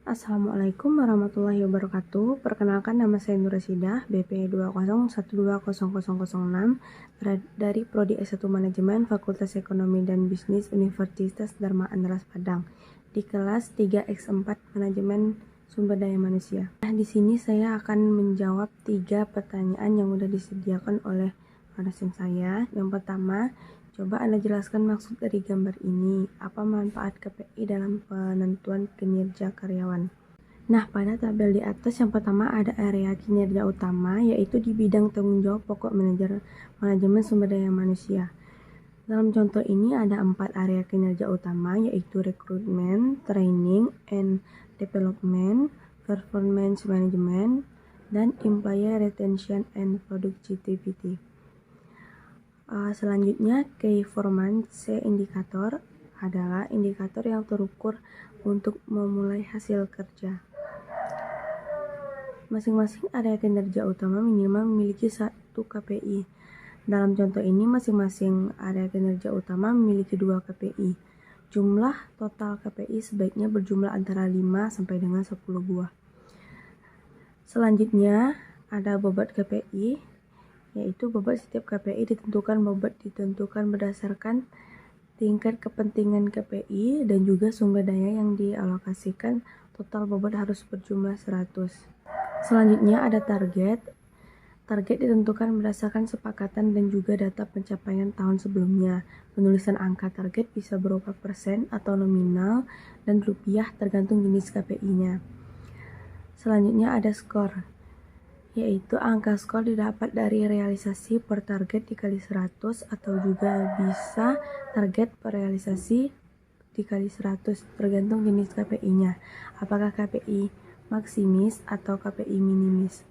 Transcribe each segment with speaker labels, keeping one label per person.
Speaker 1: Assalamualaikum warahmatullahi wabarakatuh. Perkenalkan, nama saya Nur Rasidah, BP 20120006 dari Prodi S1 Manajemen Fakultas Ekonomi dan Bisnis Universitas Dharma Andalas Padang di kelas 3X4 Manajemen Sumber Daya Manusia. Di sini saya akan menjawab 3 pertanyaan yang sudah disediakan oleh dosen saya. Yang pertama, coba Anda jelaskan maksud dari gambar ini. Apa manfaat KPI dalam penentuan kinerja karyawan? Nah, pada tabel di atas yang pertama ada area kinerja utama, yaitu di bidang tanggung jawab pokok manajemen sumber daya manusia. Dalam contoh ini ada 4 area kinerja utama, yaitu rekrutmen, training and development, performance management, dan employee retention and productivity. Selanjutnya, key performance indicator adalah indikator yang terukur untuk memulai hasil kerja. Masing-masing area kinerja utama minimal memiliki 1 KPI. Dalam contoh ini, masing-masing area kinerja utama memiliki 2 KPI. Jumlah total KPI sebaiknya berjumlah antara 5 sampai dengan 10 buah. Selanjutnya, ada bobot KPI, yaitu bobot setiap KPI ditentukan berdasarkan tingkat kepentingan KPI dan juga sumber daya yang dialokasikan. Total bobot harus berjumlah 100. Selanjutnya ada target. Target ditentukan berdasarkan sepakatan dan juga data pencapaian tahun sebelumnya. Penulisan angka target bisa berupa persen atau nominal dan rupiah tergantung jenis KPI-nya. Selanjutnya ada skor, yaitu angka skor didapat dari realisasi per target dikali 100 atau juga bisa target per realisasi dikali 100 tergantung jenis KPI-nya. Apakah KPI maksimis atau KPI minimis.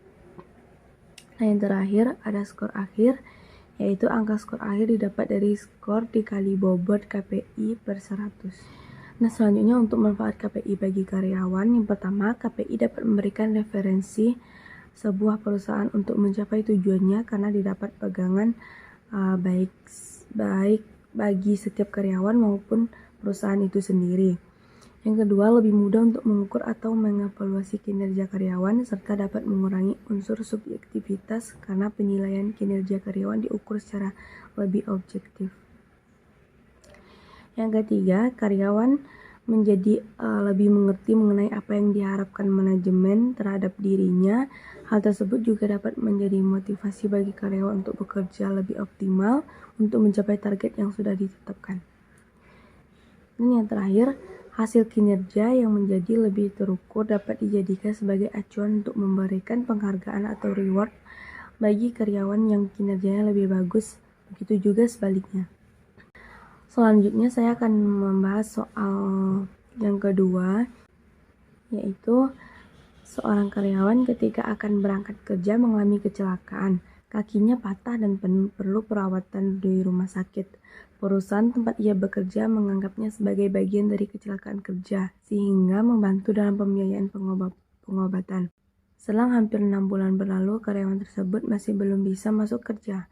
Speaker 1: Nah, yang terakhir ada skor akhir, yaitu angka skor akhir didapat dari skor dikali bobot KPI per 100. Nah, selanjutnya untuk manfaat KPI bagi karyawan, yang pertama, KPI dapat memberikan referensi sebuah perusahaan untuk mencapai tujuannya karena didapat pegangan baik bagi setiap karyawan maupun perusahaan itu sendiri. Yang kedua, lebih mudah untuk mengukur atau mengevaluasi kinerja karyawan serta dapat mengurangi unsur subjektivitas karena penilaian kinerja karyawan diukur secara lebih objektif. Yang ketiga, karyawan menjadi lebih mengerti mengenai apa yang diharapkan manajemen terhadap dirinya. Hal tersebut juga dapat menjadi motivasi bagi karyawan untuk bekerja lebih optimal untuk mencapai target yang sudah ditetapkan. Dan yang terakhir, hasil kinerja yang menjadi lebih terukur dapat dijadikan sebagai acuan untuk memberikan penghargaan atau reward bagi karyawan yang kinerjanya lebih bagus, begitu juga sebaliknya. Selanjutnya saya akan membahas soal yang kedua, yaitu seorang karyawan ketika akan berangkat kerja mengalami kecelakaan, kakinya patah dan perlu perawatan di rumah sakit. Perusahaan tempat ia bekerja menganggapnya sebagai bagian dari kecelakaan kerja, sehingga membantu dalam pembiayaan pengobatan. Selang hampir 6 bulan berlalu, karyawan tersebut masih belum bisa masuk kerja.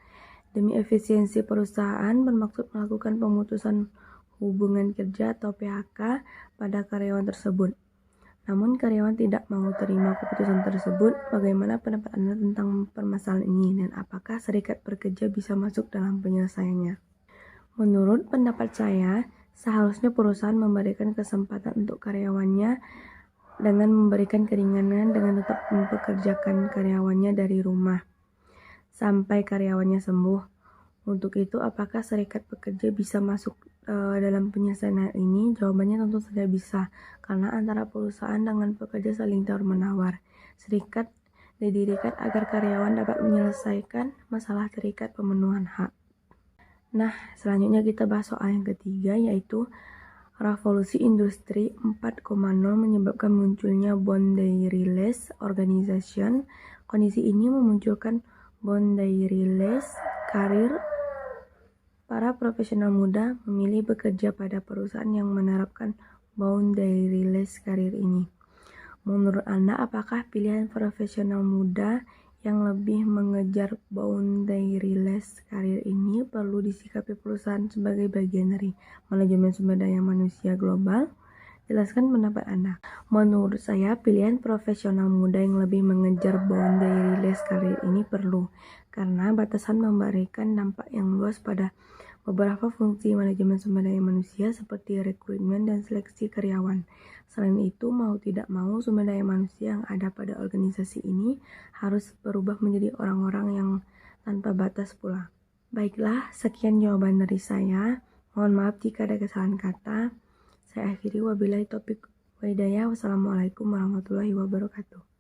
Speaker 1: Demi efisiensi perusahaan, bermaksud melakukan pemutusan hubungan kerja atau PHK pada karyawan tersebut. Namun karyawan tidak mau terima keputusan tersebut. Bagaimana pendapat Anda tentang permasalahan ini dan apakah serikat pekerja bisa masuk dalam penyelesaiannya? Menurut pendapat saya, seharusnya perusahaan memberikan kesempatan untuk karyawannya dengan memberikan keringanan dengan tetap mempekerjakan karyawannya dari rumah sampai karyawannya sembuh. Untuk itu, apakah serikat pekerja bisa masuk dalam penyelesaian ini? Jawabannya tentu saja bisa, karena antara perusahaan dengan pekerja saling tawar-menawar. Serikat didirikan agar karyawan dapat menyelesaikan masalah terikat pemenuhan hak. Nah, selanjutnya kita bahas soal yang ketiga, yaitu revolusi industri 4.0 menyebabkan munculnya boundaryless organization. Kondisi ini memunculkan boundaryless karir. Para profesional muda memilih bekerja pada perusahaan yang menerapkan boundaryless karir ini. Menurut Anda, apakah pilihan profesional muda yang lebih mengejar boundaryless karir ini perlu disikapi perusahaan sebagai bagian dari manajemen sumber daya manusia global? Jelaskan pendapat Anda. Menurut saya, pilihan profesional muda yang lebih mengejar boundary-less career ini perlu, karena batasan memberikan dampak yang luas pada beberapa fungsi manajemen sumber daya manusia seperti rekrutmen dan seleksi karyawan. Selain itu, mau tidak mau, sumber daya manusia yang ada pada organisasi ini harus berubah menjadi orang-orang yang tanpa batas pula. Baiklah, sekian jawaban dari saya. Mohon maaf jika ada kesalahan kata. Saya akhiri, wabillahi taufiq wa hidayah. Wassalamualaikum warahmatullahi wabarakatuh.